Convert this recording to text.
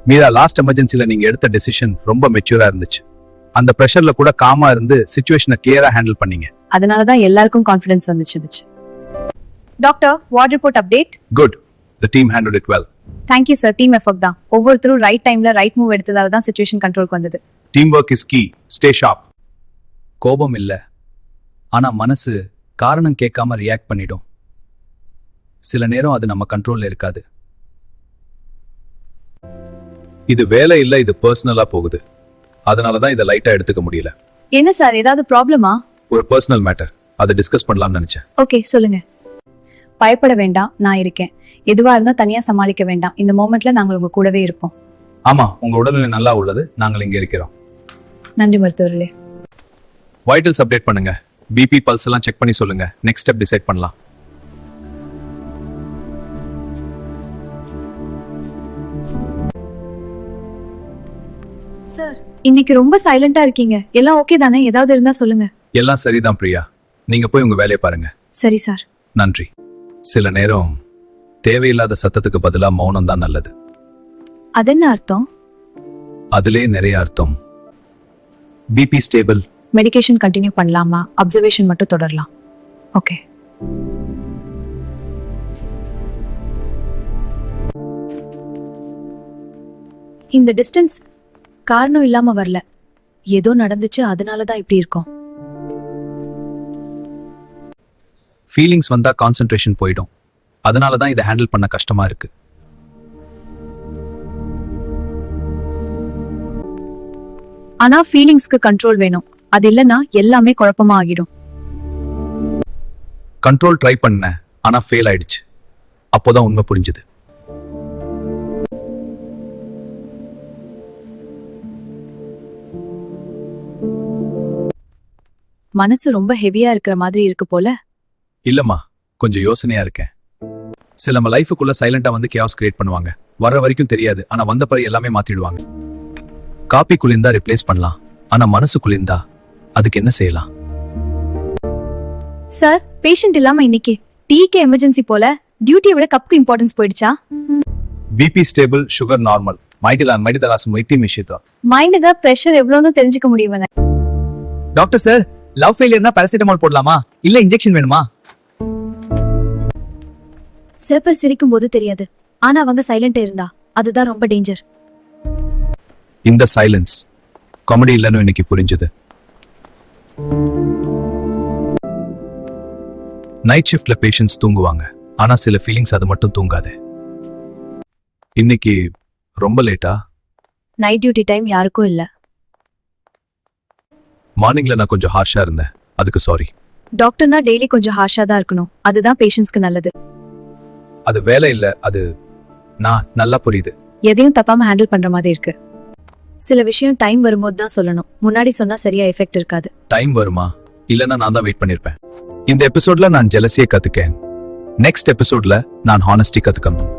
Meera, last எமர்ஜென்சில நீங்க எடுத்த decision ரொம்ப மெச்சூரா இருந்துச்சு. அந்த பிரஷர்ல கூட காமா இருந்து சிச்சுவேஷனை கிளியரா ஹேண்டில் பண்ணீங்க. அதனாலதான் எல்லாருக்கும் கான்ஃபிடன்ஸ் வந்துச்சு. Doctor, ward report update. Good. The team handled it well. Thank you sir. Team effort தான். ஒவ்வொருத்தரும் ரைட் டைம்ல ரைட் மூவ் எடுத்ததால தான் சிச்சுவேஷன் கண்ட்ரோலுக்கு வந்தது. Teamwork is key. Stay sharp. கோபம் இல்ல, ஆனா மனசு காரணம் கேட்காம ரியாக்ட் பண்ணிடும். சில நேரம் அது நம்ம கண்ட்ரோல்ல இருக்காது. இது வேலை இல்ல, இது பர்சனலா போகுது. அதனாலதான் இதை லைட்டா எடுத்துக்க முடியல. என்ன சார், ஏதாவது ப்ராப்ளமா? ஒரு பர்சனல் மேட்டர், அதை டிஸ்கஸ் பண்ணலாம்னு நினைச்சேன். ஓகே, சொல்லுங்க. பயப்பட வேண்டாம், நான் இருக்கேன். எதுவா இருந்தா தனியா சமாளிக்க வேண்டாம். இந்த மொமெண்ட்ல நாங்கள் உங்க கூடவே இருப்போம். ஆமா, உங்க உடல்நிலை நல்லா உள்ளது. நாங்கள் இங்க இருக்கிறோம். நன்றி மருத்துவர்களே. வைட்டல்ஸ் அப்டேட் பண்ணுங்க. பிபி, பல்ஸ் எல்லாம் செக் பண்ணி சொல்லுங்க. நெக்ஸ்ட் ஸ்டெப் டிசைட் பண்ணலாம். சார், இன்னைக்கு ரொம்ப சைலண்டா இருக்கீங்க. எல்லாம் ஓகே தானே? ஏதாவது இருந்தா சொல்லுங்க. எல்லாம் சரிதான் பிரியா. நீங்க போய் உங்க வேலையை பாருங்க. சரி சார். நன்றி. சில நேரம் தேவையில்லாத சத்தத்துக்கு பதிலா மௌனம் தான் நல்லது. அது என்ன அர்த்தம்? அதிலே நிறைய அர்த்தம். BP stable. மெடிகேஷன் கண்டினியூ பண்ணலாமா? அப்சர்வேஷன் மட்டும் தொடரலாம். ஓகே. இந்த டிஸ்டன்ஸ் காரணம் இல்லாம வரல. ஏதோ நடந்துச்சு, அதனாலதான் இப்படி இருக்கும். ஃபீலிங்ஸ் வந்தா கான்சென்ட்ரேஷன் போயிடும். அதனாலதான் இதை ஹேண்டில் பண்ண கஷ்டமா இருக்கு. ஆனா ஃபீலிங்ஸ்க்கு கண்ட்ரோல் வேணும். அது இல்லனா எல்லாமே குழப்பமா ஆகிடும். கண்ட்ரோல் ட்ரை பண்ண, ஆனா ஃபெயில் ஆயிடுச்சு. அப்போதான் உண்மை புரிஞ்சுது. மனசு ரொம்ப ஹெவியா இருக்கிற மாதிரி இருக்கு போல. இல்லம்மா, கொஞ்சம் யோசனையா இருக்கேன். சில நம்ம லைஃபுக்குள்ள சைலண்டா வந்து கேஆஸ் கிரியேட் பண்ணுவாங்க. வர வரைக்கும் தெரியாது, ஆனா வந்த பிறகு எல்லாமே மாத்திடுவாங்க. காப்பி குளிர்ந்தா ரிப்ளேஸ் பண்ணலாம், ஆனா மனசு குளிர்ந்தா அதுக்கு என்ன செய்யலாம்? சார், பேஷண்ட் இல்லாம இன்னைக்கு டீக்கு எமர்ஜென்சி போல. டியூட்டியை விட கப்புக்கு இம்பார்ட்டன்ஸ் போயிடுச்சா? BP stable, sugar normal. மைண்டுக்கு பிரஷர் எவ்வளவுன்னு தெரிஞ்சுக்க முடியும். டாக்டர் சார், லவ் ஃபெயிலியர்னா பாராசிட்டமால் போடலாமா இல்ல இன்ஜெக்ஷன் வேணுமா? சேப்பர் சிரிக்கும் போது தெரியாது, ஆனா அவங்க சைலண்டா இருந்தா அதுதான் ரொம்ப டேஞ்சர். இந்த சைலன்ஸ் காமெடி இல்லன்னு இன்னைக்கு புரிஞ்சது. நைட் ஷிஃப்ட்ல பேஷண்ட்ஸ் தூங்குவாங்க, ஆனா சில ஃபீலிங்ஸ் அது மட்டும் தூங்காது. இன்னைக்கு ரொம்ப லேட்டா? நைட் டியூட்டி டைம் யாருக்கும் இல்ல. மார்னிங்ல நான் கொஞ்சம் ஹார்ஷா இருந்தேன், அதுக்கு சாரி. டாக்டர்னா டெய்லி கொஞ்சம் ஹார்ஷா தான் இருக்கணும். அதுதான் பேஷண்ட்ஸ்க்கு நல்லது. அது வேலை இல்ல, அது நான் நல்லா புரியுது. எதையும் தப்பாம ஹேண்டில் பண்ற மாதிரி இருக்கு. சில விஷயம் டைம் வரும்போது தான் சொல்லணும். முன்னாடி சொன்னா சரியா எஃபெக்ட் இருக்காது. டைம் வருமா? இல்லன்னா நான் தான் வெயிட் பண்ணிருப்பேன். இந்த எபிசோட்ல நான் ஜெலசியை கத்துக்கேன். நெக்ஸ்ட் எபிசோட்ல நான் ஹானஸ்டி கத்துக்கணும்.